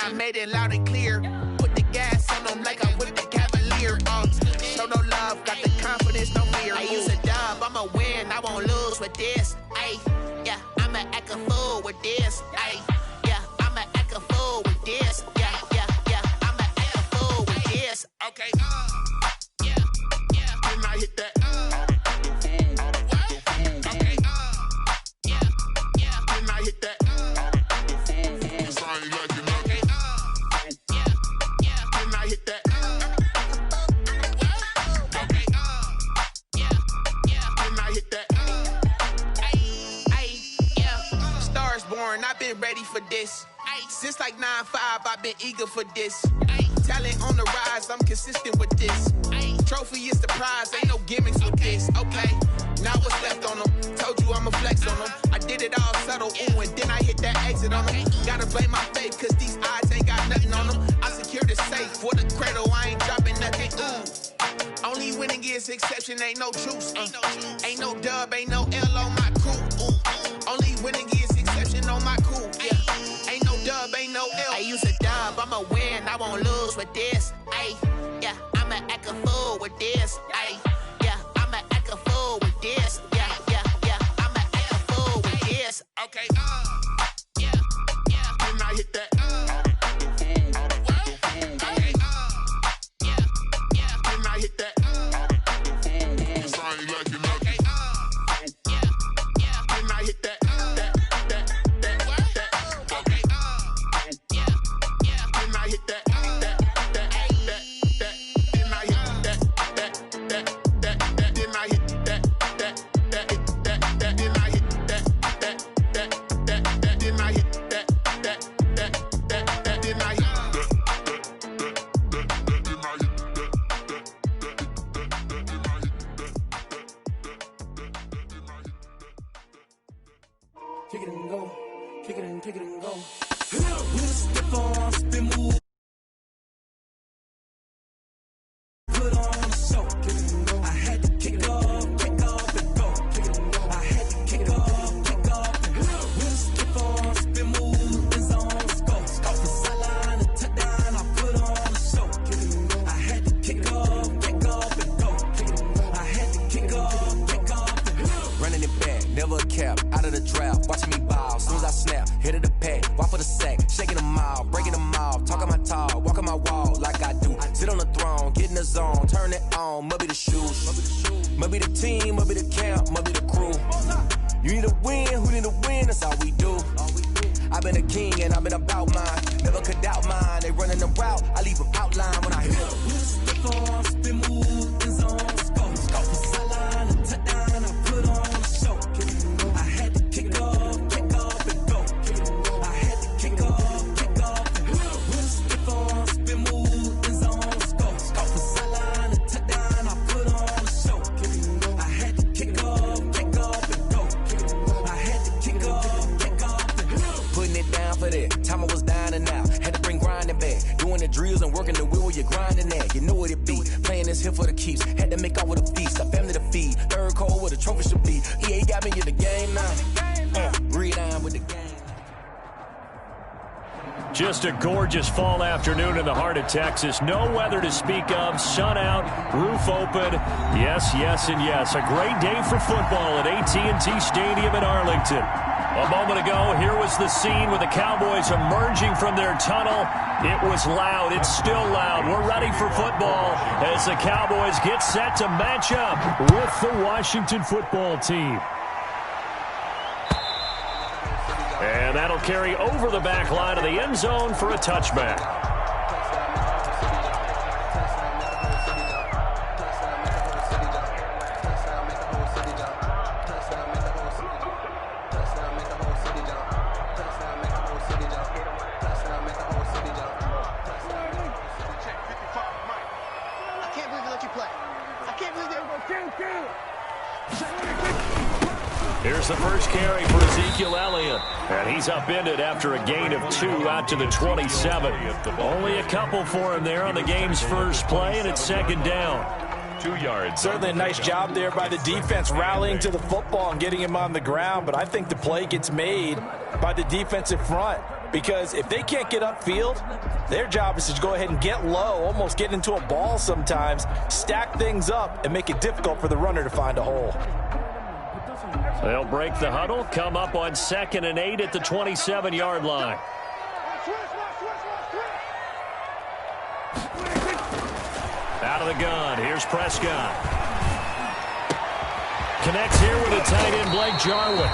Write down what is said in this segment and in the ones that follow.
I made it loud and clear. Put the gas on them like I'm with the Cavalier. Show no love, got the confidence, no fear. I use a dub, I'ma win, I won't lose with this. Ay, yeah, I'ma act a fool with this. Ay, yeah, I'ma act a fool with this. Yeah, yeah, yeah, I'ma act a fool with this. Okay, yeah, yeah. Then I hit that. Okay, yeah, yeah. Then I hit that. I've been ready for this. Since like 9-5, I've been eager for this. Talent on the rise, I'm consistent with this. Trophy is the prize, ain't no gimmicks with this. Okay, now what's left on them? Told you I'ma flex on them. I did it all subtle, ooh, and then I hit that exit on them. Gotta blame my faith, cause these eyes ain't got nothing on them. I secured the safe for the cradle, I ain't dropping nothing, ooh. Only winning is exception, ain't no truce. Ain't no dub, ain't no L on my crew. Only winning is exception on my crew. Yeah. Ain't no dub, ain't no L. I use a dub, I'ma win, I won't lose with this. Ay, yeah, I'ma act a fool with this. Ay, yeah, I'ma act a fool with this. Yeah, yeah, yeah, I'ma act a fool with this. Okay, yeah, yeah. Then I hit that. Okay, yeah, yeah. Then I hit that. Kick it and go, kick it and go. With a stiff arm, spin move. Put on a show, kick it and go. I had to kick off and go. Kick it and go. I had to kick off and go. With a stiff arm, spin move, it's on, let's go. Off the sideline and touchdown, I put on a show, kick it and go. I had to kick off and go. Kick it and go. I had to kick off and go. Running it back, never a cap, out of the draft, watching me ball, soon as I snap, hit of the pack, walk for the sack, shaking them all, breaking them off, talking my talk, walking my wall like I do, sit on the throne, get in the zone, turn it on, must be the shoes, must be the team, must be the camp, must be the crew, you need to win, who need to win, that's all we do, I've been a king and I've been about mine, never could doubt mine, they running the route, I leave them outline when I hit them. With a stiff arm, spin move, it's on, let's go. Off the sideline and touchdown, I put on a show. I had to kick off and go. I had to kick off and go. With a stiff arm, spin move, it's on, let's go. Off the sideline and touchdown, I put on a show. I had to kick off and go. I had to kick off and go. Putting it down for that, time I was down and out, had to bring grinding back, doing the drills and working the wheel, you're grinding that, you know what it be, playing this here for the keeps, had to make off with a feast, a family to feed, third cold where the trophy should be, EA got me in the game now, breathe on with the game. Just a gorgeous fall afternoon in the heart of Texas. No weather to speak of. Sun out, roof open. Yes, yes, and yes. A great day for football at AT&T Stadium in Arlington. A moment ago, here was the scene with the Cowboys emerging from their tunnel. It was loud. It's still loud. We're ready for football as the Cowboys get set to match up with the Washington football team. And that'll carry over the back line of the end zone for a touchback. Here's the first carry for Ezekiel Elliott. And he's upended after a gain of 2 out to the 27. Only a couple for him there on the game's first play, and it's second down. 2 yards. Certainly a nice job there by the defense rallying to the football and getting him on the ground, but I think the play gets made by the defensive front. because if they can't get upfield, their job is to go ahead and get low, almost get into a ball sometimes, stack things up, and make it difficult for the runner to find a hole. They'll break the huddle, come up on 2nd and 8 at the 27-yard line. Out of the gun, here's Prescott. Connects here with a tight end, Blake Jarwin.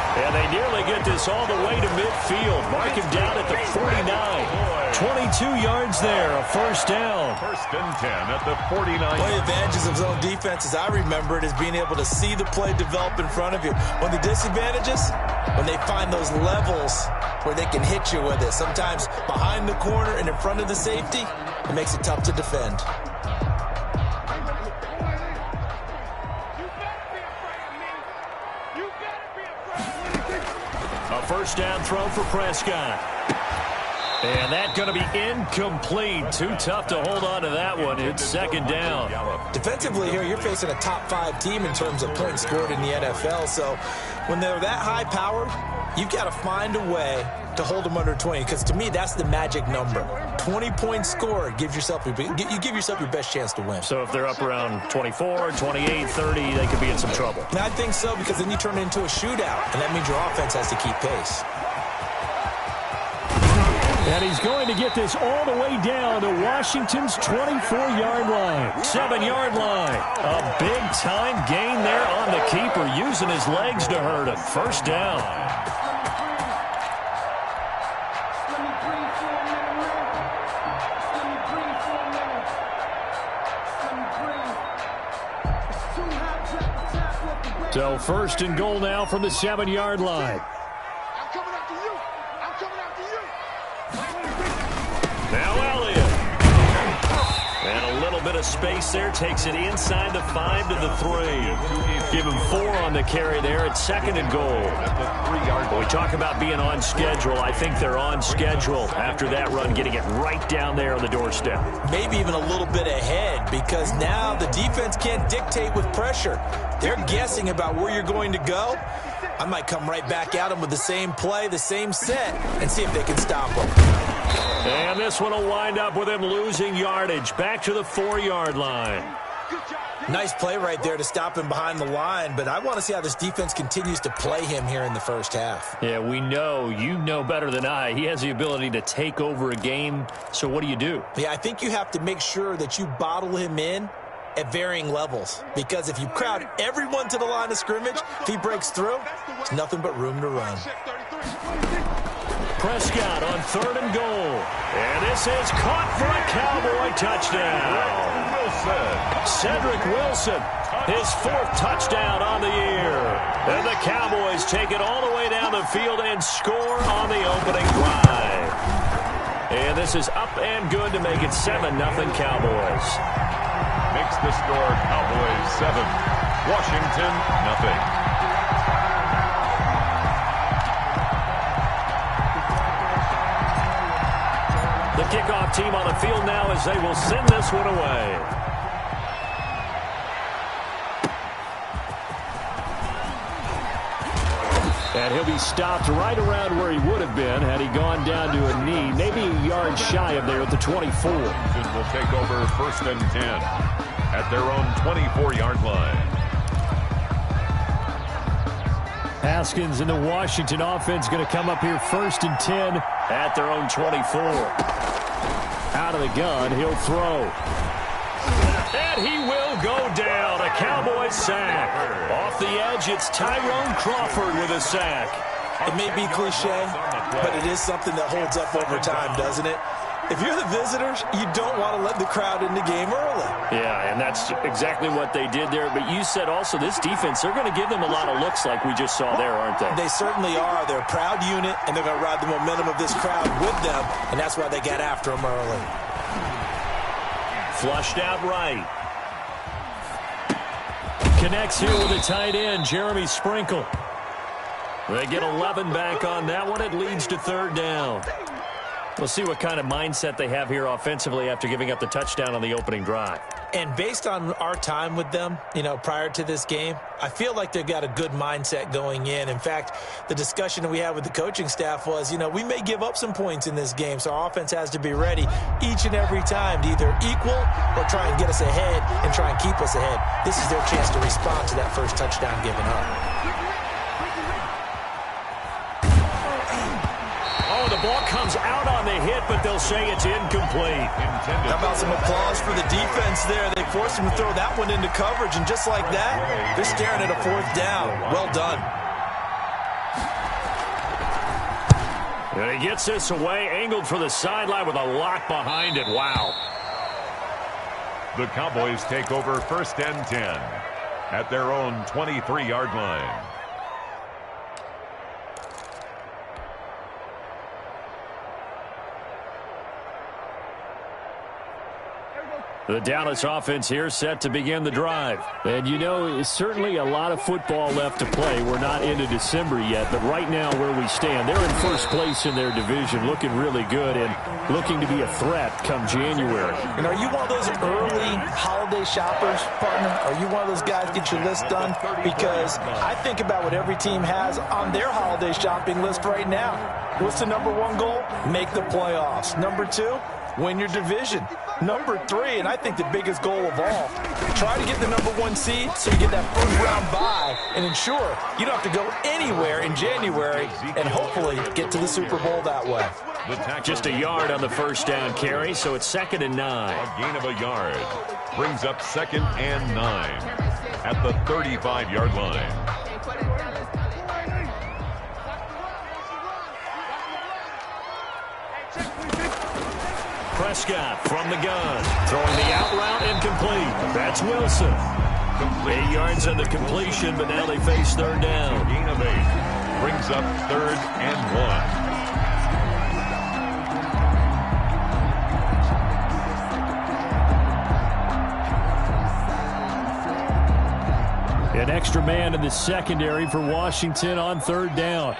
And they nearly get this all the way to midfield. Mark him down at the 49. 22 yards there, a first down. 1st and 10 at the 49. One of the advantages of zone defense, as I remember it, is being able to see the play develop in front of you. One of the disadvantages, when they find those levels where they can hit you with it. Sometimes behind the corner and in front of the safety, it makes it tough to defend. A first down throw for Prescott. And that's going to be incomplete. Too tough to hold on to that one. It's 2nd down. Defensively here, you're facing a top 5 team in terms of points scored in the NFL. So when they're that high powered, you've got to find a way to hold them under 20. Because to me, that's the magic number. 20 points scored gives yourself you give yourself your best chance to win. So if they're up around 24, 28, 30, they could be in some trouble. And I think so, because then you turn it into a shootout, and that means your offense has to keep pace. And he's going to get this all the way down to Washington's 24-yard line. 7-yard line. A big-time gain there on the keeper, using his legs to hurt him. First down. So 1st and goal now from the 7-yard line. Now Elliott. And a little bit of space there. Takes it inside the 5 to the 3. Give him 4 on the carry there at 2nd and goal. When we talk about being on schedule, I think they're on schedule after that run, getting it right down there on the doorstep. Maybe even a little bit ahead, because now the defense can't dictate with pressure. They're guessing about where you're going to go. I might come right back at them with the same play, the same set, and see if they can stop them. And this one will wind up with him losing yardage. Back to the 4-yard line. Nice play right there to stop him behind the line, but I want to see how this defense continues to play him here in the first half. Yeah, we know. You know better than I. He has the ability to take over a game, so what do? Yeah, I think you have to make sure that you bottle him in at varying levels, because if you crowd everyone to the line of scrimmage, if he breaks through, there's nothing but room to run. Prescott on 3rd and goal. And this is caught for a Cowboy touchdown. Cedric Wilson, his 4th touchdown on the year. And the Cowboys take it all the way down the field and score on the opening drive. And this is up and good to make it 7-0 Cowboys. Makes the score Cowboys 7, Washington 0. The kickoff team on the field now as they will send this one away. And he'll be stopped right around where he would have been had he gone down to a knee, maybe a yard shy of there at the 24. Washington will take over 1st and 10 at their own 24-yard line. Haskins and the Washington offense going to come up here 1st and 10 at their own 24. Out of the gun, he'll throw. And he will go down. A Cowboy sack. Off the edge, it's Tyrone Crawford with a sack. It may be cliche, but it is something that holds up over time, doesn't it? If you're the visitors, you don't want to let the crowd in the game early. Yeah, and that's exactly what they did there. But you said also this defense, they're going to give them a lot of looks like we just saw there, aren't they? They certainly are. They're a proud unit, and they're going to ride the momentum of this crowd with them, and that's why they got after them early. Flushed out right. Connects here with a tight end, Jeremy Sprinkle. They get 11 back on that one. It leads to 3rd down. We'll see what kind of mindset they have here offensively after giving up the touchdown on the opening drive. And based on our time with them, prior to this game, I feel like they've got a good mindset going in. In fact, the discussion that we had with the coaching staff was, we may give up some points in this game, so our offense has to be ready each and every time to either equal or try and get us ahead and try and keep us ahead. This is their chance to respond to that first touchdown given up. The ball comes out on the hit, but they'll say it's incomplete. How about some applause for the defense there? They forced him to throw that one into coverage, and just like that, they're staring at a fourth down. Well done. And he gets this away, angled for the sideline with a lock behind it. Wow. The Cowboys take over 1st and 10 at their own 23-yard line. The Dallas offense here set to begin the drive. And certainly a lot of football left to play. We're not into December yet, but right now where we stand, they're in first place in their division, looking really good and looking to be a threat come January. And are you one of those early holiday shoppers, partner? Are you one of those guys get your list done? Because I think about what every team has on their holiday shopping list right now. What's the number one goal? Make the playoffs. Number two, win your division. Number three, and I think the biggest goal of all, try to get the number one seed so you get that first round bye and ensure you don't have to go anywhere in January and hopefully get to the Super Bowl that way. Just a yard on the first down carry, so it's 2nd and 9. A gain of a yard brings up 2nd and 9 at the 35-yard line. Prescott from the gun, throwing the out route incomplete. That's Wilson. 8 yards on the completion, but now they face 3rd down. Gain of 8 brings up 3rd and 1. An extra man in the secondary for Washington on 3rd down.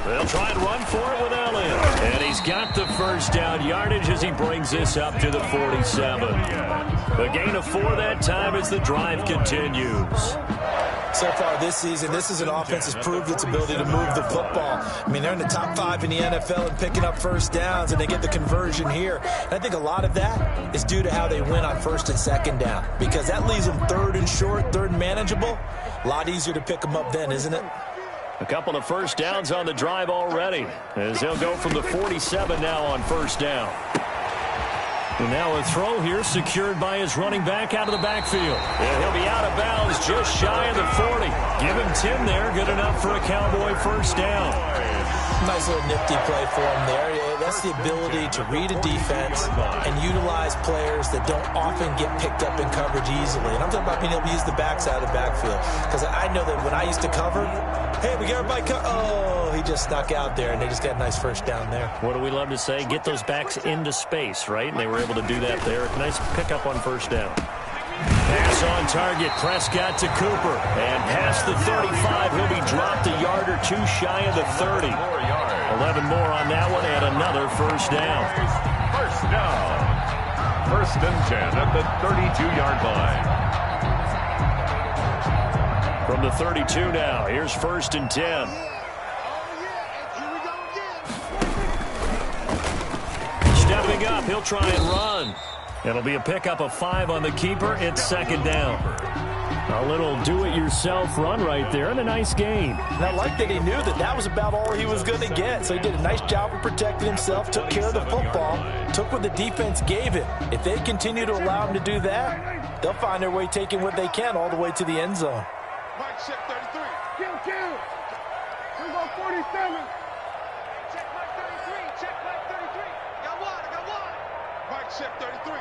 They'll try and run for it with Elliott. And he's got the first down yardage as he brings this up to the 47. A gain of 4 that time as the drive continues. So far this season, this is an offense that's proved its ability to move the football. I mean, they're in the top 5 in the NFL and picking up first downs, and they get the conversion here. And I think a lot of that is due to how they win on 1st and 2nd down, because that leaves them 3rd and short, 3rd and manageable. A lot easier to pick them up then, isn't it? A couple of first downs on the drive already, as they'll go from the 47 now on 1st down. And now a throw here secured by his running back out of the backfield. And he'll be out of bounds just shy of the 40. Give him 10 there, good enough for a Cowboy first down. Nice little nifty play for him there. That's the ability to read a defense and utilize players that don't often get picked up in coverage easily. And I'm talking about being able to use the backside of the backfield. Because I know that when I used to cover, hey, we got everybody oh, he just snuck out there, and they just got a nice first down there. What do we love to say? Get those backs into space, right? And they were able to do that there. Nice pickup on first down. Pass on target, Prescott to Cooper. And past the 35, he'll be dropped a yard or 2 shy of the 30. 11 more on that one, and another first down. First down. 1st and 10 at the 32-yard line. From the 32 now, here's 1st and 10. Stepping up, he'll try and run. It'll be a pickup of 5 on the keeper. It's 2nd down. A little do-it-yourself run right there, and a nice gain. And I like that he knew that that was about all he was going to get. So he did a nice job of protecting himself, took care of the football, took what the defense gave him. If they continue to allow him to do that, they'll find their way taking what they can all the way to the end zone. Mike, check 33. Kill. Here we go, 47. Check Mike 33. Check Mike 33. I got one. Mike, check 33.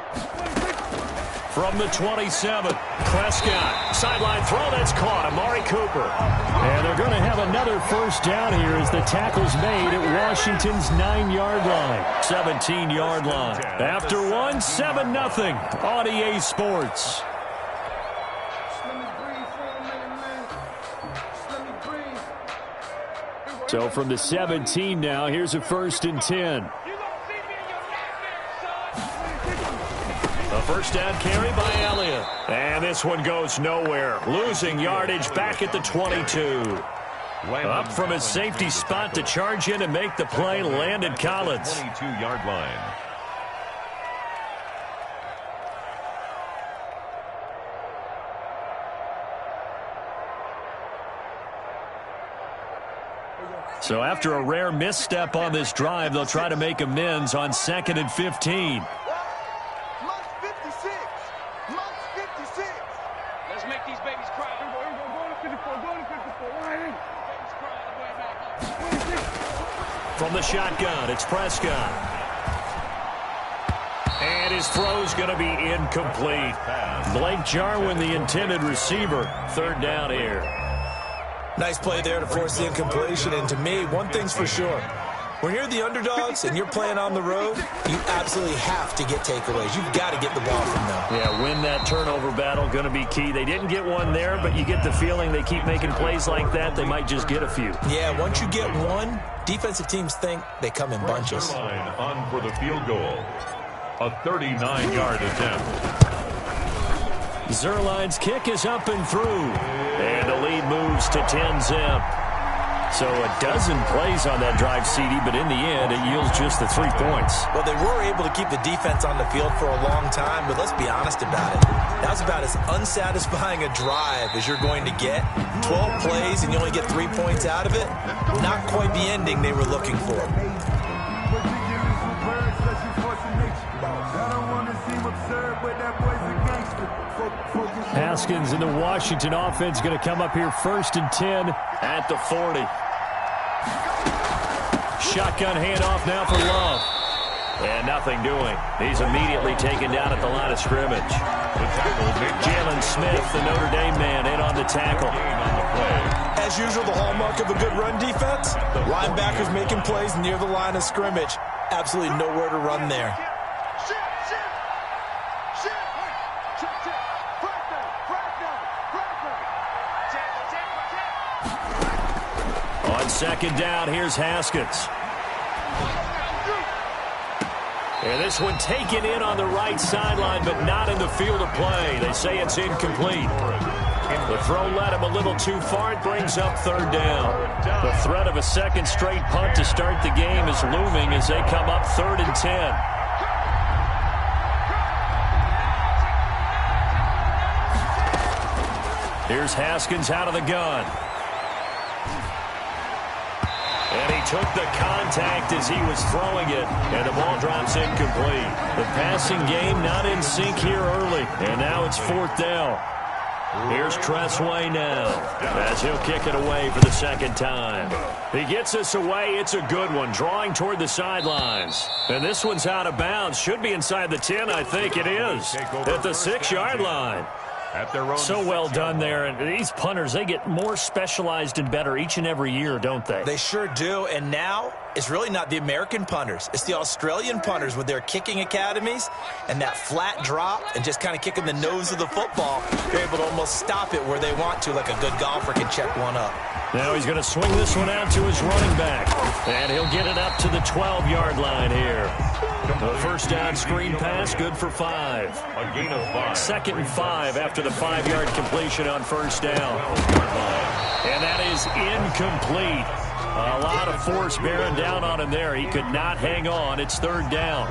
From the 27, Prescott, sideline throw, that's caught, Amari Cooper. And they're going to have another first down here as the tackle's made at Washington's 9-yard line, 17-yard line. After 1, 7-0 on EA Sports. Let me breathe for a minute, man. Just let me breathe. Here we So from the 17 now, here's a 1st and 10. A first down carry by Elliott. And this one goes nowhere. Losing yardage back at the 22. Up from his safety spot to charge in and make the play, Landon Collins. 22-yard line. So after a rare misstep on this drive, they'll try to make amends on 2nd and 15. Month 56. Month 56. Let's make these babies cry. Go to 54. Go to 54. Babies cry all the way back. From the shotgun, it's Prescott. And his throw's going to be incomplete. Blake Jarwin, the intended receiver. 3rd down here. Nice play there to force the incompletion. And to me, one thing's for sure. When you're the underdogs and you're playing on the road, you absolutely have to get takeaways. You've got to get the ball from them. Yeah, win that turnover battle, going to be key. They didn't get one there, but you get the feeling they keep making plays like that, they might just get a few. Yeah, once you get one, defensive teams think they come in bunches. On for the field goal. A 39-yard attempt. Zerline's kick is up and through. And the lead moves to 10-zip. So a dozen plays on that drive, CD, but in the end, it yields just the 3 points. Well, they were able to keep the defense on the field for a long time, but let's be honest about it. That was about as unsatisfying a drive as you're going to get. 12 plays and you only get 3 points out of it. Not quite the ending they were looking for. Haskins and the Washington offense going to come up here 1st and 10 at the 40. Shotgun handoff now for Love. And nothing doing. He's immediately taken down at the line of scrimmage. Jalen Smith, the Notre Dame man, in on the tackle. As usual, the hallmark of a good run defense, linebackers making plays near the line of scrimmage. Absolutely nowhere to run there. On 2nd down, here's Haskins. And this one taken in on the right sideline, but not in the field of play. They say it's incomplete. The throw led him a little too far. It brings up 3rd down. The threat of a 2nd straight punt to start the game is looming as they come up 3rd and 10. Here's Haskins out of the gun. And he took the contact as he was throwing it, and the ball drops incomplete. The passing game not in sync here early, and now it's 4th down. Here's Tressway now, as he'll kick it away for the 2nd time. He gets us away. It's a good one, drawing toward the sidelines. And this one's out of bounds. Should be inside the 10, I think it is, at the 6-yard line. So well done there. And these punters, they get more specialized and better each and every year, don't they? They sure do. And now it's really not the American punters. It's the Australian punters with their kicking academies and that flat drop and just kind of kicking the nose of the football. They're able to almost stop it where they want to, like a good golfer can check one up. Now he's going to swing this one out to his running back. And he'll get it up to the 12-yard line here. The first down screen pass, good for 5. A gain of 5. 2nd and 5 after the 5-yard completion on 1st down. And that is incomplete. A lot of force bearing down on him there. He could not hang on. It's 3rd down.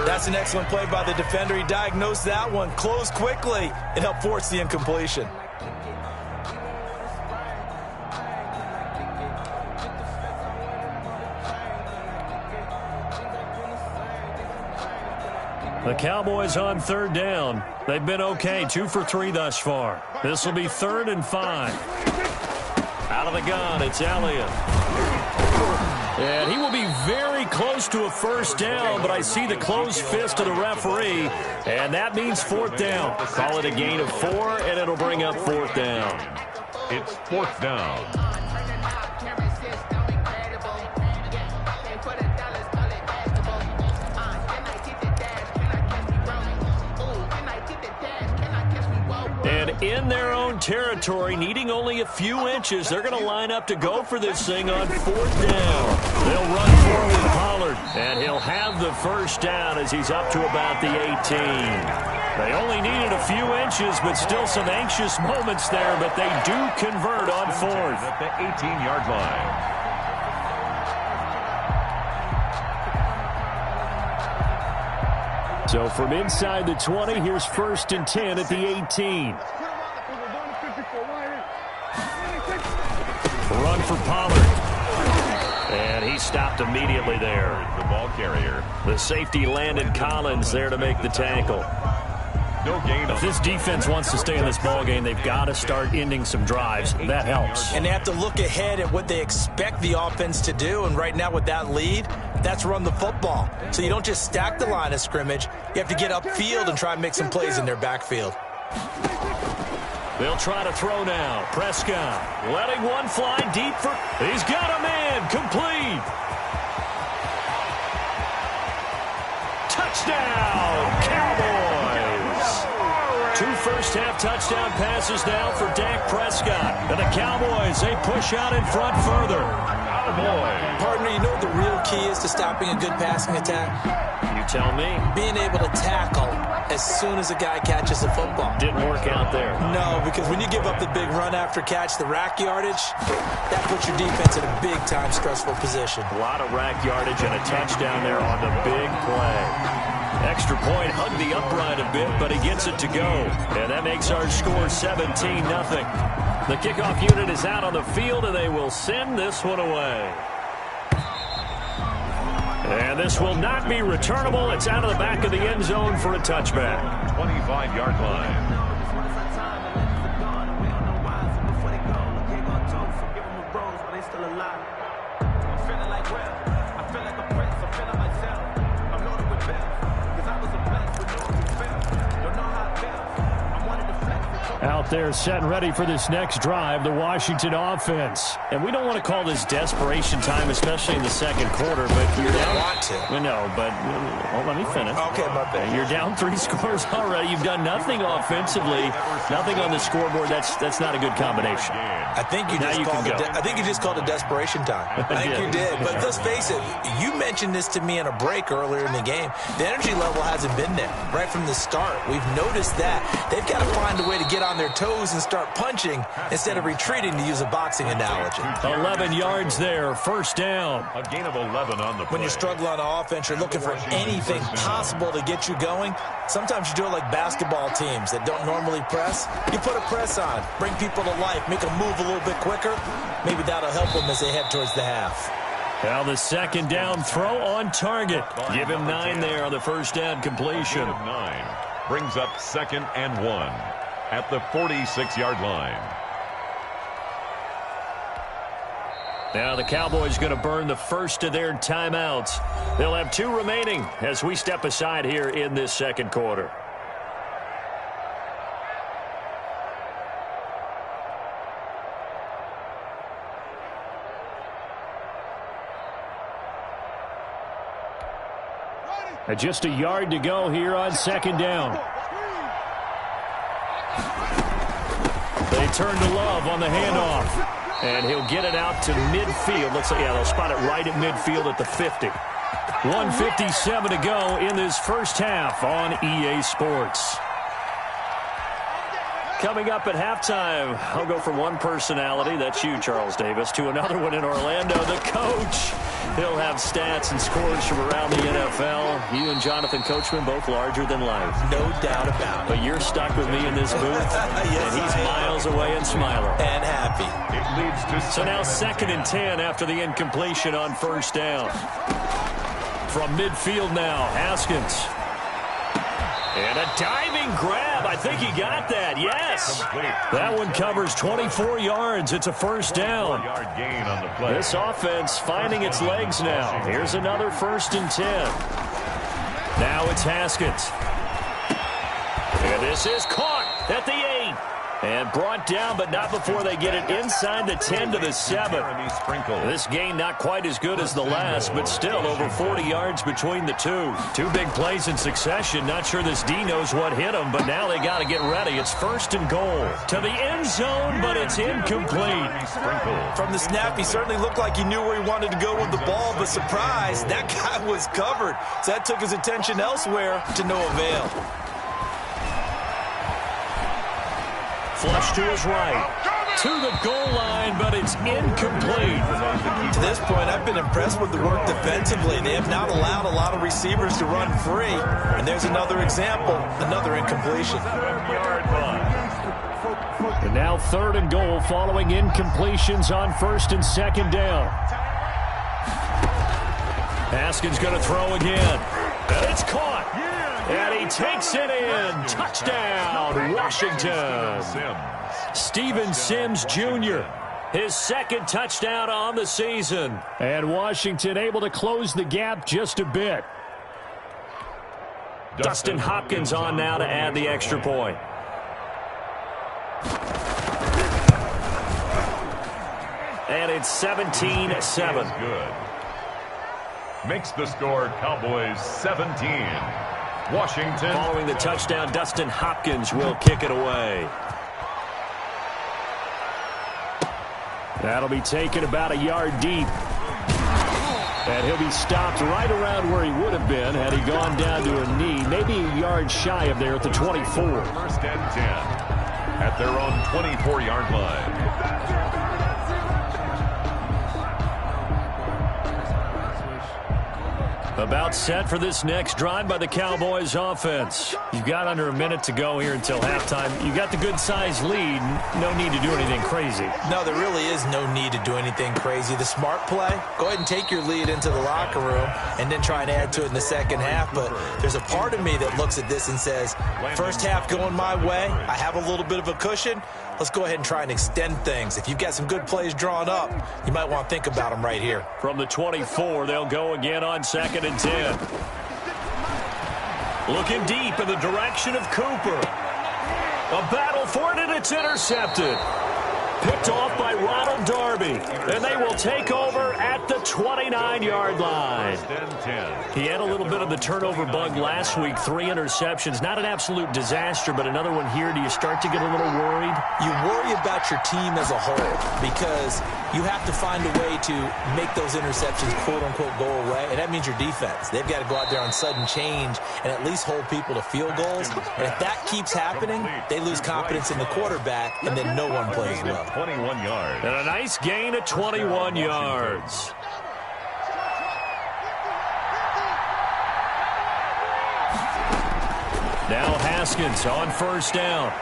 That's an excellent play by the defender. He diagnosed that one, closed quickly, and helped force the incompletion. The Cowboys on 3rd down. They've been okay, 2 for 3 thus far. This will be 3rd and 5. Out of the gun, it's Elliott. And he will be very close to a 1st down, but I see the closed fist of the referee, and that means 4th down. Call it a gain of 4, and it'll bring up 4th down. It's 4th down. And in their own territory, needing only a few inches. They're going to line up to go for this thing on 4th down. They'll run forward Pollard, and he'll have the first down as he's up to about the 18. They only needed a few inches, but still some anxious moments there, but they do convert on 4th. At the 18-yard line. So from inside the 20, here's 1st and 10 at the 18. Run for Pollard. And he stopped immediately there. The ball carrier. The safety Landon Collins there to make the tackle. No gain. If this defense wants to stay in this ballgame, they've got to start ending some drives. That helps. And they have to look ahead at what they expect the offense to do. And right now with that lead, that's run the football. So you don't just stack the line of scrimmage. You have to get upfield and try and make some plays in their backfield. They'll try to throw now. Prescott letting one fly deep for... He's got a man. Complete. Touchdown, Cowboys. 2 first-half touchdown passes now for Dak Prescott. And the Cowboys, they push out in front further. Partner, you know what the real key is to stopping a good passing attack? You tell me. Being able to tackle as soon as a guy catches the football. Didn't work out there. No, because when you give up the big run after catch, the rack yardage, that puts your defense in a big-time stressful position. A lot of rack yardage and a touchdown there on the big play. Extra point, hugged the upright a bit, but he gets it to go. And that makes our score 17-0. The kickoff unit is out on the field, and they will send this one away. And this will not be returnable. It's out of the back of the end zone for a touchback. 25-yard line. Out there set and ready for this next drive, the Washington offense. And we don't want to call this desperation time, especially in the second quarter, but you're down. Want to. No, but let me finish. Okay, my bad. You're down 3 scores already. You've done nothing offensively, nothing on the scoreboard. That's not a good combination. I think you just called it desperation time. I think you did. But let's face it, you mentioned this to me in a break earlier in the game. The energy level hasn't been there right from the start. We've noticed that. They've got to find a way to get on their toes and start punching instead of retreating, to use a boxing analogy. 11 yards there, 1st down. A gain of 11 on the play. When you struggle on offense, you're looking for anything possible to get you going. Sometimes you do it like basketball teams that don't normally press. You put a press on, bring people to life, make them move a little bit quicker. Maybe that'll help them as they head towards the half. Now the 2nd down throw on target. Give him 9 there on the 1st down completion. A gain of 9 brings up 2nd and 1 at the 46-yard line. Now the Cowboys going to burn the first of their timeouts. They'll have 2 remaining as we step aside here in this second quarter. And just a yard to go here on 2nd down. They turn to Love on the handoff. And he'll get it out to midfield. Looks like, they'll spot it right at midfield at the 50. 1:57 to go in this first half on EA Sports. Coming up at halftime, I'll go from one personality, that's you, Charles Davis, to another one in Orlando, the coach. He'll have stats and scores from around the NFL. You and Jonathan Coachman, both larger than life. No doubt about it. But you're stuck with me in this booth, yes, and he's miles away and smiling. And happy. It leads to So now 2nd and 10 after the incompletion on 1st down. From midfield now, Haskins. And a diving grab. I think he got that. Yes. That one covers 24 yards. It's a 1st down. 4-yard gain on the play. This offense finding its legs now. Here's another 1st and 10. Now it's Haskins. And this is caught at the 8. And brought down, but not before they get it inside the 10 to the 7. This gain not quite as good as the last, but still over 40 yards between the two. Two big plays in succession. Not sure this D knows what hit them, but now they got to get ready. It's 1st and goal. To the end zone, but it's incomplete. From the snap, he certainly looked like he knew where he wanted to go with the ball, but surprise, that guy was covered. So that took his attention elsewhere to no avail. Flush to his right. To the goal line, but it's incomplete. To this point, I've been impressed with the work defensively. They have not allowed a lot of receivers to run free. And there's another example, another incompletion. And now 3rd and goal following incompletions on 1st and 2nd down. Haskins going to throw again. And it's caught. And he takes it in. Touchdown, Washington. Steven Sims Jr., his 2nd touchdown on the season. And Washington able to close the gap just a bit. Dustin Hopkins on now to add the extra point. And it's 17-7. Good. Makes the score Cowboys 17. Washington. Following the touchdown, Dustin Hopkins will kick it away. That'll be taken about a yard deep. And he'll be stopped right around where he would have been had he gone down to a knee, maybe a yard shy of there at the 24. 1st and 10 at their own 24-yard line. About set for this next drive by the Cowboys offense. You've got under a minute to go here until halftime. You got the good-sized lead. No need to do anything crazy. No, there really is no need to do anything crazy. The smart play, go ahead and take your lead into the locker room and then try and add to it in the second half. But there's a part of me that looks at this and says, first half going my way, I have a little bit of a cushion. Let's go ahead and try and extend things. If you've got some good plays drawn up, you might want to think about them right here. From the 24, they'll go again on 2nd and 10. Looking deep in the direction of Cooper. A battle for it, and it's intercepted. Picked off by Ronald Darby. And they will take over at the 29-yard line. He had a little bit of the turnover bug last week. 3 interceptions. Not an absolute disaster, but another one here. Do you start to get a little worried? You worry about your team as a whole because you have to find a way to make those interceptions, quote-unquote, go away, and that means your defense. They've got to go out there on sudden change and at least hold people to field goals. And if that keeps happening, they lose confidence in the quarterback, and then no one plays well. 21 yards. And a nice gain of 21 yards. Now Haskins on 1st down.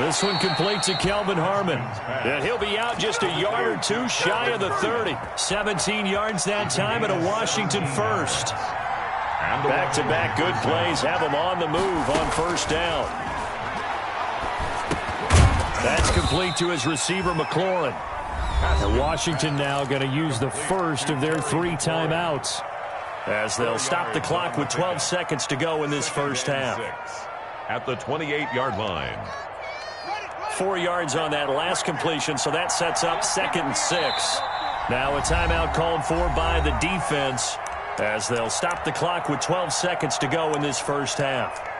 This one complete to Kelvin Harmon. And he'll be out just a yard or two shy of the 30. 17 yards that time and a Washington first. Back-to-back good plays have him on the move on 1st down. That's complete to his receiver, McLaurin. And Washington now going to use the first of their 3 timeouts as they'll stop the clock with 12 seconds to go in this first half. At the 28-yard line. 4 yards on that last completion, so that sets up 2nd and 6. Now a timeout called for by the defense as they'll stop the clock with 12 seconds to go in this first half.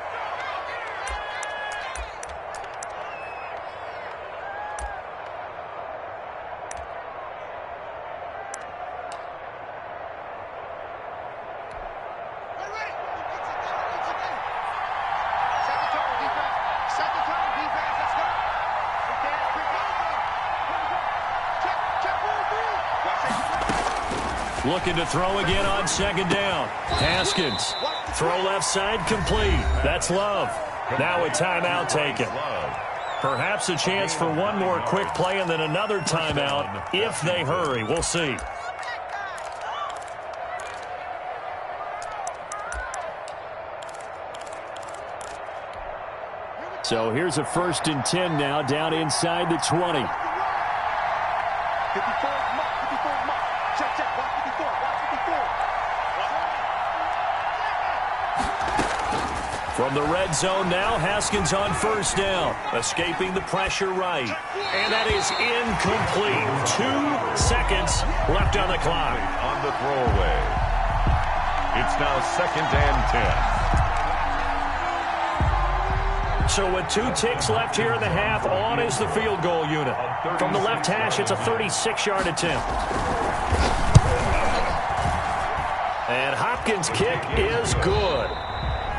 Looking to throw again on 2nd down. Haskins. Throw left side complete. That's Love. Now a timeout taken. Perhaps a chance for one more quick play and then another timeout if they hurry. We'll see. So here's a 1st and 10 now down inside the 20. 54, mark. Check, watch 54. From the red zone now, Haskins on first down. Escaping the pressure right. And that is incomplete. 2 seconds left on the clock. On the throwaway. It's now 2nd and 10. So with 2 ticks left here in the half, on is the field goal unit. From the left hash, it's a 36-yard attempt. And Hopkins' kick is good.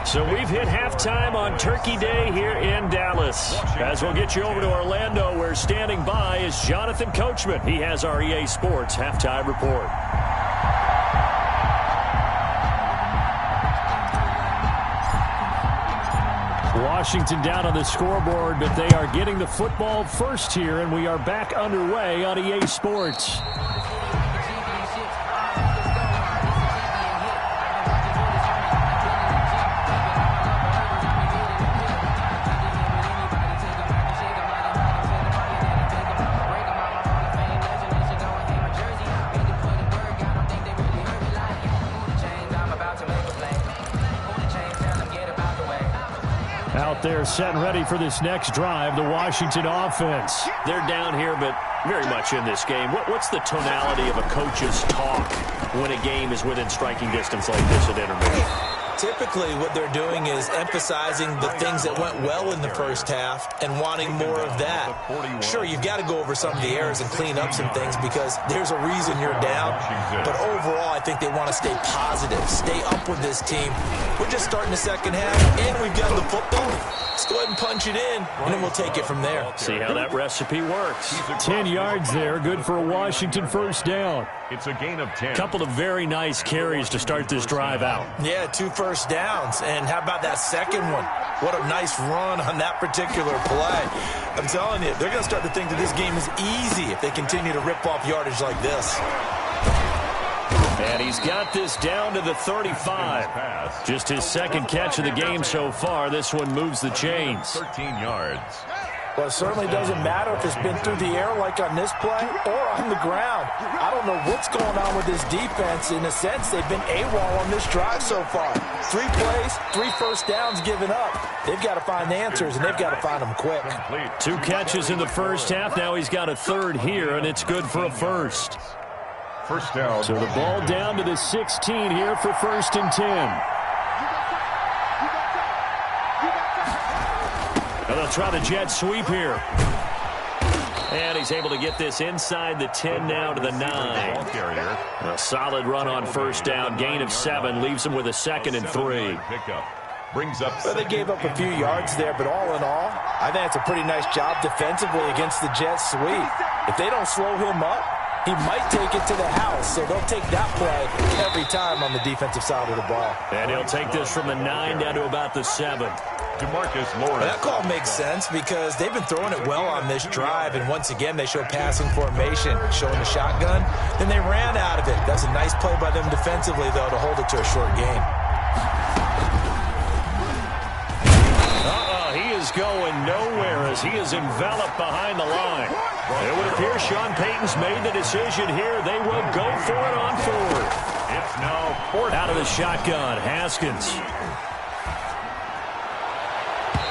So we've hit halftime on Turkey Day here in Dallas. As we'll get you over to Orlando, where standing by is Jonathan Coachman. He has our EA Sports halftime report. Washington down on the scoreboard, but they are getting the football first here, and we are back underway on EA Sports. Out there set and ready for this next drive, the Washington offense. They're down here, but very much in this game. What's the tonality of a coach's talk when a game is within striking distance like this at intermission? Typically, what they're doing is emphasizing the things that went well in the first half and wanting more of that. Sure, you've got to go over some of the errors and clean up some things because there's a reason you're down. But overall, I think they want to stay positive, stay up with this team. We're just starting the second half, and we've got the football. Let's go ahead and punch it in, and then we'll take it from there. See how that recipe works. 10 yards there, good for a Washington first down. It's a gain of 10. Couple of very nice carries to start this drive out. Yeah, 2 first downs. And how about that second one? What a nice run on that particular play. I'm telling you, they're going to start to think that this game is easy if they continue to rip off yardage like this. And he's got this down to the 35. Just his second catch of the game so far. This one moves the chains. 13 yards. Well, it certainly doesn't matter if it's been through the air like on this play or on the ground. I don't know what's going on with this defense. In a sense, they've been AWOL on this drive so far. 3 plays, 3 first downs given up. They've got to find answers, and they've got to find them quick. 2 catches in the first half. Now he's got a third here, and it's good for a first. First down. So the ball down to the 16 here for 1st and 10. And they'll try the jet sweep here. And he's able to get this inside the 10 now to the 9. A solid run on first down. Gain of 7 leaves him with a 2nd and 3. Brings up. Well, they gave up a few yards there, but all in all, I think it's a pretty nice job defensively against the jet sweep. If they don't slow him up, he might take it to the house, so they'll take that play every time on the defensive side of the ball. And he'll take this from the 9 down to about the 7. DeMarcus Lawrence. That call makes sense because they've been throwing it well on this drive, and once again they show passing formation, showing the shotgun. Then they ran out of it. That's a nice play by them defensively, though, to hold it to a short gain. He is going nowhere as he is enveloped behind the line. It would appear Sean Payton's made the decision here. They will go for it on 4th. It's now 4th. Out of the shotgun, Haskins.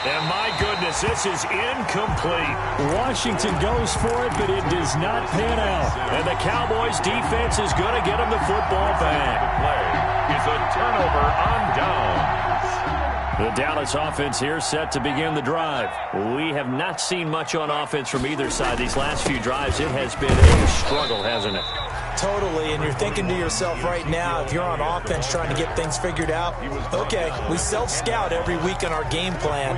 And my goodness, this is incomplete. Washington goes for it, but it does not pan out. And the Cowboys defense is going to get him the football back. The play is a turnover on downs. The Dallas offense here set to begin the drive. We have not seen much on offense from either side. These last few drives, it has been a struggle, hasn't it? Totally, and you're thinking to yourself right now, if you're on offense trying to get things figured out, okay, we self-scout every week on our game plan.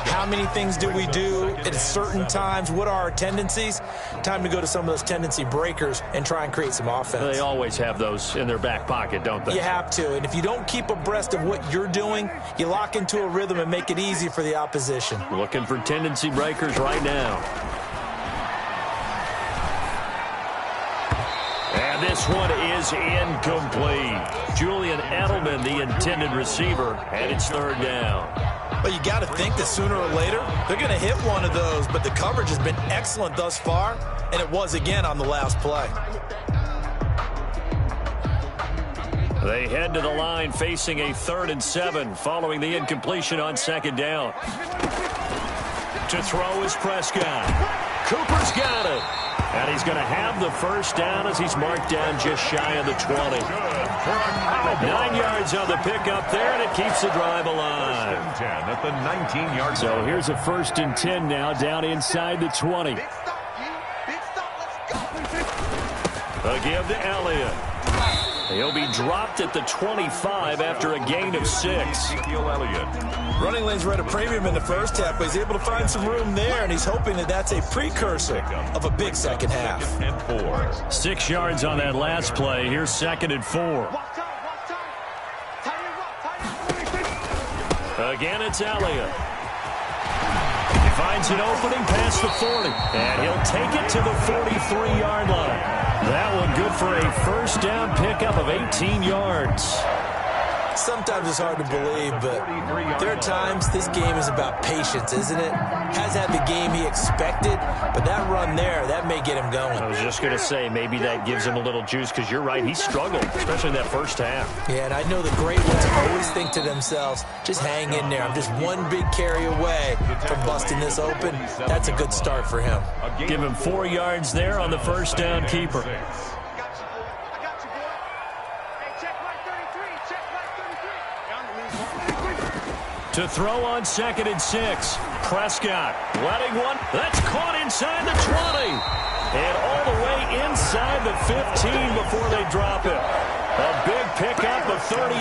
How many things do we do at certain times? What are our tendencies? Time to go to some of those tendency breakers and try and create some offense. They always have those in their back pocket, don't they? You have to, and if you don't keep abreast of what you're doing, you lock into a rhythm and make it easy for the opposition. Looking for tendency breakers right now. And this one is incomplete. Julian Edelman, the intended receiver, and it's 3rd down. Well, you got to think that sooner or later, they're going to hit one of those, but the coverage has been excellent thus far, and it was again on the last play. They head to the line facing a 3rd and 7 following the incompletion on 2nd down. To throw is Prescott. Cooper's got it. And he's going to have the first down as he's marked down just shy of the 20. 9 yards on the pickup there, and it keeps the drive alive. 1st and 10 at the 19-yard line. So here's a 1st and 10 now down inside the 20. A give to Elliott. He'll be dropped at the 25 after a gain of 6. Running lanes were at a premium in the first half, but he's able to find some room there, and he's hoping that that's a precursor of a big second half. 6 yards on that last play. Here's 2nd and 4. Again, it's Elliott. He finds an opening past the 40, and he'll take it to the 43-yard line. That one good for a 1st down pickup of 18 yards. Sometimes it's hard to believe, but there are times this game is about patience, isn't it? Has had the game he expected, but that run there, that may get him going. I was just going to say, maybe that gives him a little juice, because you're right, he struggled, especially in that first half. Yeah, and I know the great ones always think to themselves, just hang in there. I'm just one big carry away from busting this open. That's a good start for him. Give him 4 yards there on the 1st down keeper. To throw on 2nd and 6. Prescott letting one. That's caught inside the 20. And all the way inside the 15 before they drop it. A big pickup of 38.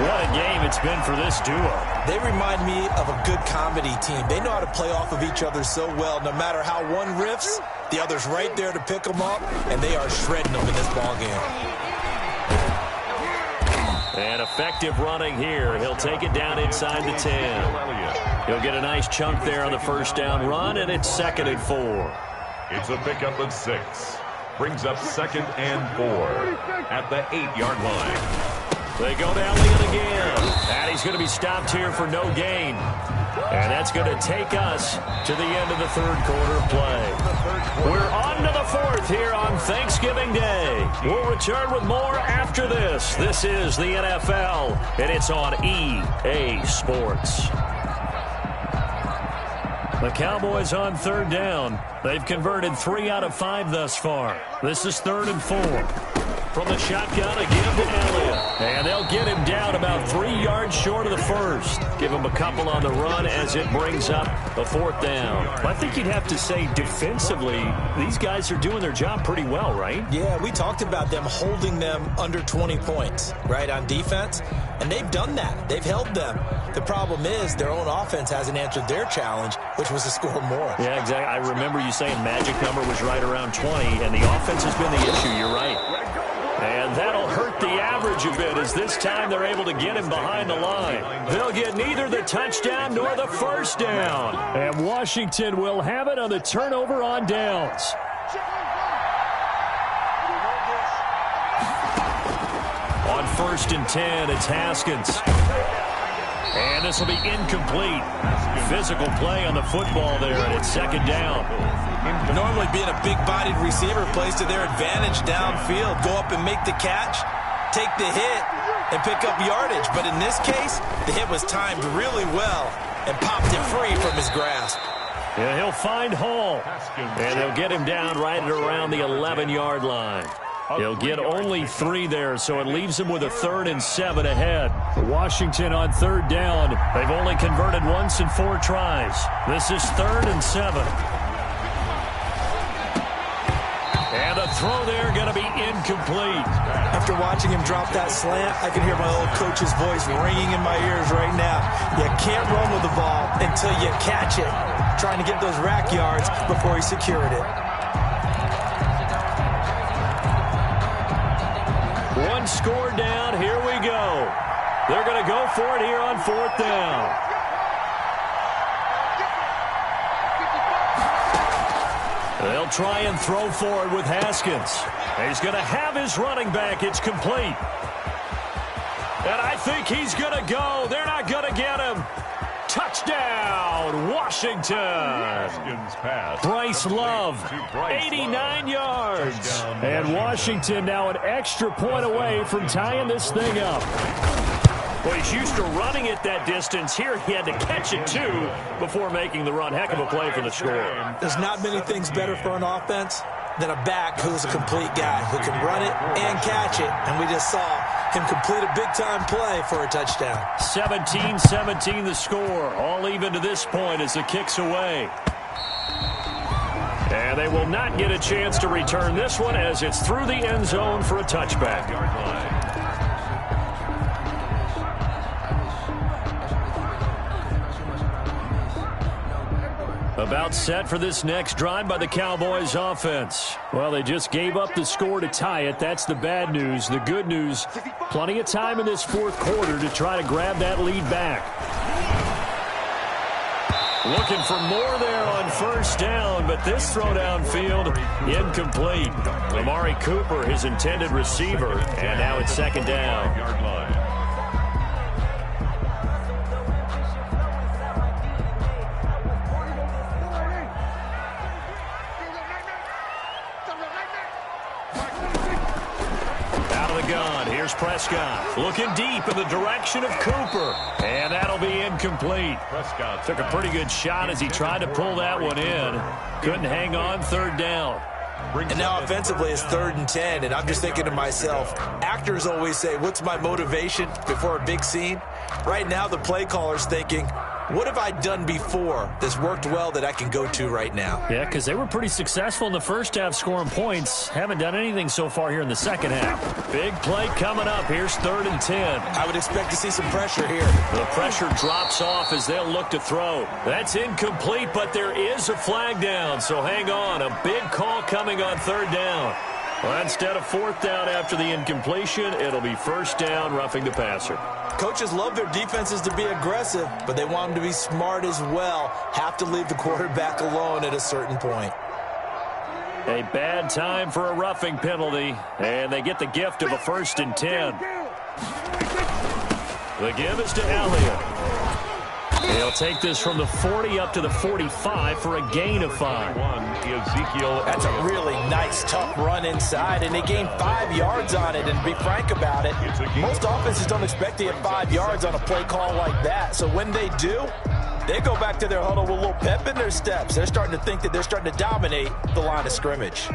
What a game it's been for this duo. They remind me of a good comedy team. They know how to play off of each other so well. No matter how one riffs, the other's right there to pick them up, and they are shredding them in this ballgame. And effective running here. He'll take it down inside the 10. He'll get a nice chunk there on the 1st down run, and it's 2nd and 4. It's a pickup of 6. Brings up 2nd and 4 at the 8-yard line. They go to Elliott again. And he's going to be stopped here for no gain. And that's going to take us to the end of the 3rd quarter play. We're on to the 4th here on Thanksgiving Day. We'll return with more after this. This is the NFL, and it's on EA Sports. The Cowboys on 3rd down. They've converted 3 out of 5 thus far. This is 3rd and 4. From the shotgun, a give to Elliott. And they'll get him down about 3 yards short of the 1st. Give him a couple on the run as it brings up a 4th down. I think you'd have to say defensively, these guys are doing their job pretty well, right? Yeah, we talked about them holding them under 20 points, right, on defense. And they've done that. They've held them. The problem is their own offense hasn't answered their challenge, which was to score more. Yeah, exactly. I remember you saying magic number was right around 20, and the offense has been the issue. You're right. And that'll hurt the average a bit as this time they're able to get him behind the line. They'll get neither the touchdown nor the 1st down. And Washington will have it on the turnover on downs. On 1st and 10, it's Haskins. And this will be incomplete. Physical play on the football there, and it's 2nd down. Normally being a big-bodied receiver plays to their advantage downfield. Go up and make the catch, take the hit, and pick up yardage. But in this case, the hit was timed really well and popped it free from his grasp. Yeah, he'll find Hall. And they'll get him down right at around the 11-yard line. He'll get only 3 there, so it leaves him with a 3rd and 7 ahead. Washington on 3rd down. They've only converted once in 4 tries. This is 3rd and 7. And a throw there going to be incomplete. After watching him drop that slant, I can hear my old coach's voice ringing in my ears right now. You can't run with the ball until you catch it. Trying to get those rack yards before he secured it. One score down. Here we go. They're going to go for it here on 4th down. They'll try and throw forward with Haskins. He's going to have his running back. It's complete. And I think he's going to go. They're not going to get him. Touchdown, Washington. Pass. Bryce Love, 89 yards. And Washington now an extra point away from tying this thing up. Well, he's used to running it that distance. Here he had to catch it, too, before making the run. Heck of a play for the score. There's not many things better for an offense than a back who's a complete guy who can run it and catch it. And we just saw him complete a big-time play for a touchdown. 17-17 the score. All even to this point as the kick's away. And they will not get a chance to return this one as it's through the end zone for a touchback. About set for this next drive by the Cowboys offense. Well, they just gave up the score to tie it. That's the bad news. The good news, plenty of time in this fourth quarter to try to grab that lead back. Looking for more there on first down, but this throw downfield incomplete. Amari Cooper, his intended receiver, and now it's second down. Yard line. Here's Prescott looking deep in the direction of Cooper, and that'll be incomplete. Prescott took a pretty good shot as he tried to pull that one in. Couldn't hang on, third down. And now offensively it's 3rd and 10, and I'm just thinking to myself, actors always say, what's my motivation before a big scene? Right now the play caller's thinking, what have I done before that's worked well that I can go to right now? Yeah, because they were pretty successful in the first half scoring points. Haven't done anything so far here in the second half. Big play coming up. Here's 3rd and 10. I would expect to see some pressure here. The pressure drops off as they'll look to throw. That's incomplete, but there is a flag down, so hang on. A big call coming on 3rd down. Well, instead of 4th down after the incompletion, it'll be 1st down, roughing the passer. Coaches love their defenses to be aggressive, but they want them to be smart as well. Have to leave the quarterback alone at a certain point. A bad time for a roughing penalty, and they get the gift of a 1st and 10. The give is to Elliott. He'll take this from the 40 up to the 45 for a gain of 5. That's a really nice, tough run inside, and they gained 5 yards on it. And to be frank about it, most offenses don't expect to get 5 yards on a play call like that. So when they do, they go back to their huddle with a little pep in their steps. They're starting to think that they're starting to dominate the line of scrimmage.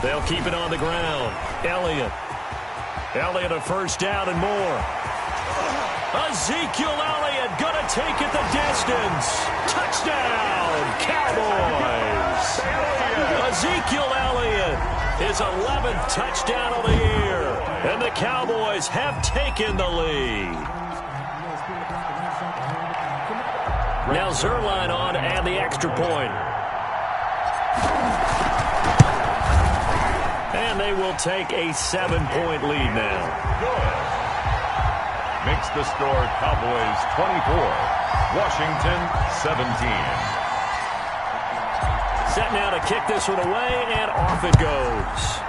They'll keep it on the ground. Elliott a 1st down and more. Ezekiel Elliott gonna take it the distance. Touchdown, Cowboys. Ezekiel Elliott, his 11th touchdown of the year. And the Cowboys have taken the lead. Now Zerline on to add the extra point. And they will take a 7-point lead now. Good. Makes the score Cowboys 24, Washington 17. Set now to kick this one away, and off it goes.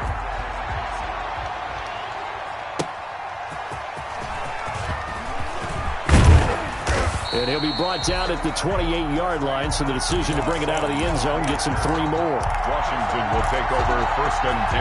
And he'll be brought down at the 28-yard line, so the decision to bring it out of the end zone gets him 3 more. Washington will take over 1st and 10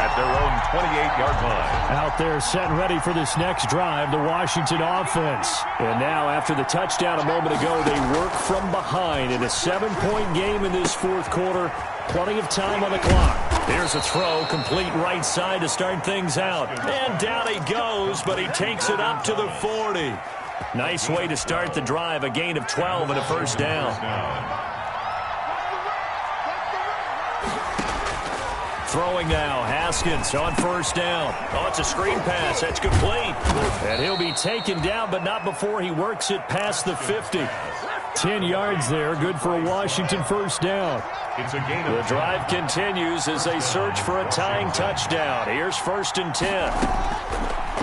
at their own 28-yard line. Out there set and ready for this next drive, the Washington offense. And now after the touchdown a moment ago, they work from behind in a 7-point game in this fourth quarter. Plenty of time on the clock. Here's a throw, complete right side to start things out. And down he goes, but he takes it up to the 40. Nice way to start the drive, a gain of 12 and a 1st down. Throwing now, Haskins on 1st down. Oh, it's a screen pass. That's complete. And he'll be taken down, but not before he works it past the 50. 10 yards there, good for a Washington 1st down. It's a gain of the drive continues as they search for a tying touchdown. Here's 1st and 10.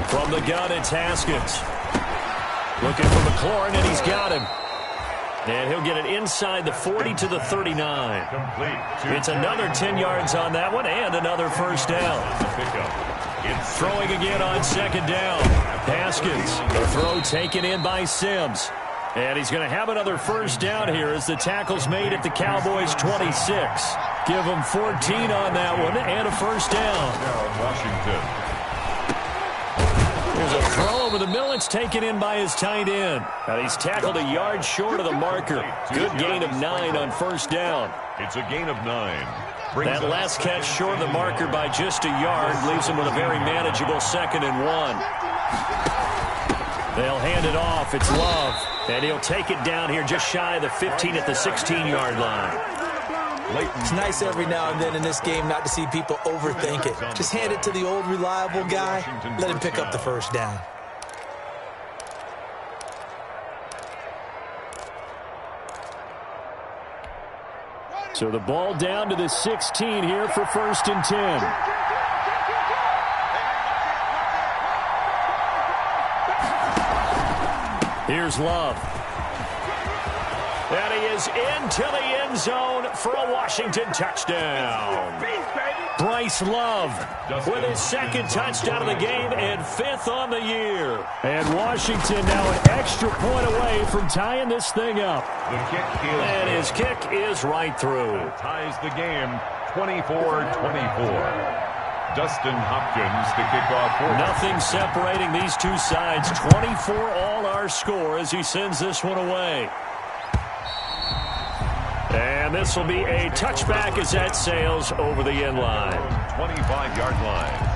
From the gun, it's Haskins. Looking for McLaurin, and he's got him. And he'll get it inside the 40 to the 39. complete. It's another 10 yards on that one and another 1st down. Pickup. Throwing again on second down. Haskins. The throw taken in by Sims. And he's going to have another first down here as the tackle's made at the Cowboys' 26. Give him 14 on that one and a first down. Washington. There's a throw over the middle. It's taken in by his tight end. And he's tackled a yard short of the marker. Good gain of 9 on first down. It's a gain of 9. That last catch short of the marker by just a yard leaves him with a very manageable 2nd and 1. They'll hand it off. It's Love. And he'll take it down here just shy of the 15 at the 16-yard line. It's nice every now and then in this game not to see people overthink it. Just hand it to the old reliable guy. Let him pick up the first down. So the ball down to the 16 here for 1st and 10. Here's Love. And he is into the end zone for a Washington touchdown. Bryce Love with his 2nd touchdown of the game and 5th on the year. And Washington now an extra point away from tying this thing up. And his kick is right through. It ties the game 24-24. Dustin Hopkins to kick off. Nothing separating these two sides. 24 all our score as he sends this one away. And this will be a touchback as that sails over the end line. 25-yard line.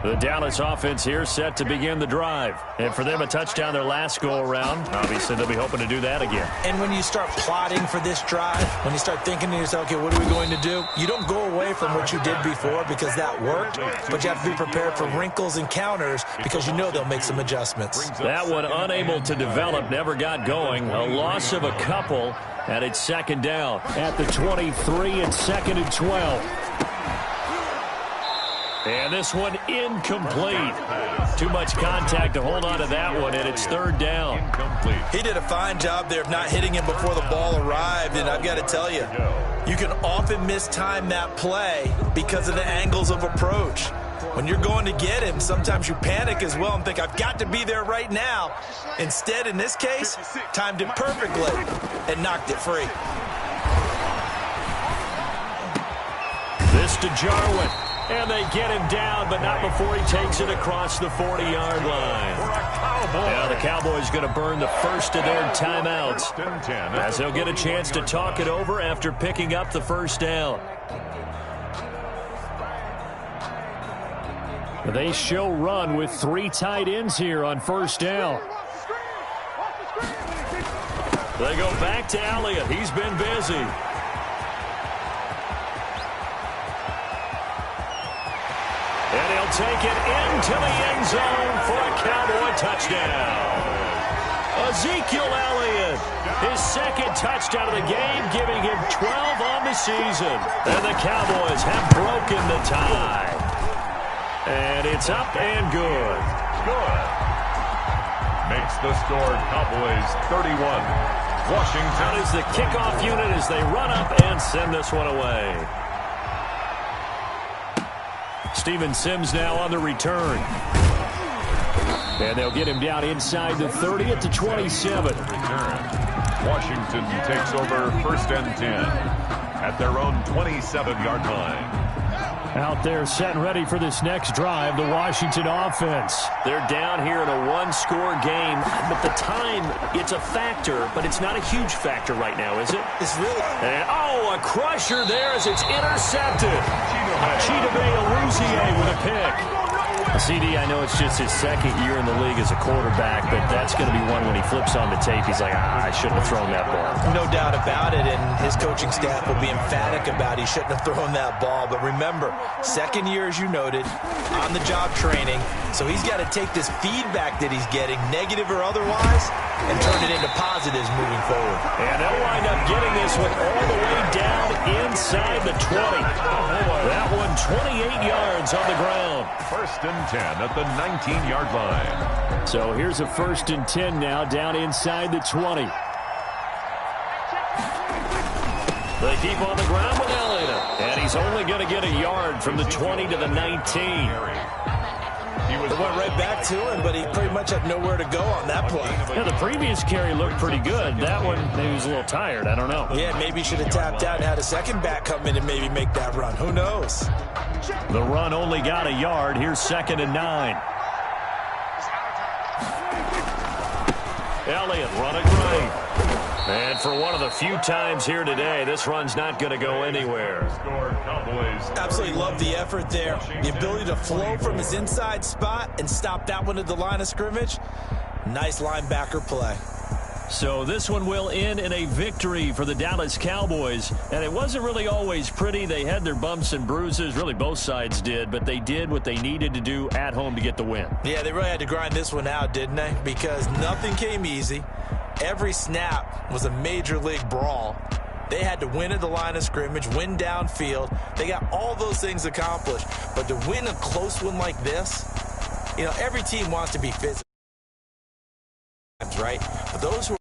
The Dallas offense here set to begin the drive. And for them, a touchdown their last go-around. Obviously, they'll be hoping to do that again. And when you start plotting for this drive, when you start thinking to yourself, okay, what are we going to do? You don't go away from what you did before because that worked, but you have to be prepared for wrinkles and counters because you know they'll make some adjustments. That one unable to develop, never got going. A loss of a couple, and it's 2nd down. At the 23 and 2nd and 12. And this one incomplete. Too much contact to hold on to that one, and it's 3rd down. Incomplete. He did a fine job there of not hitting him before the ball arrived, and I've got to tell you, you can often mistime that play because of the angles of approach. When you're going to get him, sometimes you panic as well and think, I've got to be there right now. Instead, in this case, timed it perfectly and knocked it free. This to Jarwin. And they get him down, but not before he takes it across the 40-yard line. Now the Cowboys going to burn the first of their timeouts as they'll get a chance to talk it over after picking up the first down. They show run with 3 tight ends here on first down. They go back to Elliott. He's been busy. And he'll take it into the end zone for a Cowboy touchdown. Ezekiel Elliott, his 2nd touchdown of the game, giving him 12 on the season. And the Cowboys have broken the tie. And it's up and good. Good. Makes the score Cowboys 31. Washington. That is the kickoff unit as they run up and send this one away. Steven Sims now on the return. And they'll get him down inside the 30 at the 27. Washington takes over 1st and 10 at their own 27-yard line. Out there set and ready for this next drive, the Washington offense. They're down here in a one-score game, but the time, it's a factor, but it's not a huge factor right now, is it? It's really. And, a crusher there as it's intercepted. Chidobe Awuzie with a pick. CD, I know it's just his 2nd year in the league as a quarterback, but that's going to be one when he flips on the tape. He's like, I shouldn't have thrown that ball. No doubt about it, and his coaching staff will be emphatic about he shouldn't have thrown that ball. But remember, 2nd year, as you noted, on-the-job training, so he's got to take this feedback that he's getting, negative or otherwise, and turn it into positives moving forward. And they'll wind up getting this one all the way down inside the 20. That one 28 yards on the ground. 1st and 10 at the 19-yard line. So here's a 1st and 10 now down inside the 20. They keep on the ground with Elliott. And he's only going to get a yard from the 20 to the 19. He went right back to him, but he pretty much had nowhere to go on that play. Yeah, the previous carry looked pretty good. That one, maybe he was a little tired. I don't know. Yeah, maybe he should have tapped out and had a second back come in and maybe make that run. Who knows? The run only got a yard. Here's 2nd and 9. Elliott running right. And for one of the few times here today, this run's not going to go anywhere. Absolutely love the effort there. The ability to flow from his inside spot and stop that one at the line of scrimmage. Nice linebacker play. So this one will end in a victory for the Dallas Cowboys. And it wasn't really always pretty. They had their bumps and bruises. Really, both sides did. But they did what they needed to do at home to get the win. Yeah, they really had to grind this one out, didn't they? Because nothing came easy. Every snap was a major league brawl. They had to win at the line of scrimmage, win downfield. They got all those things accomplished. But to win a close one like this, you know, every team wants to be physical, right? But those who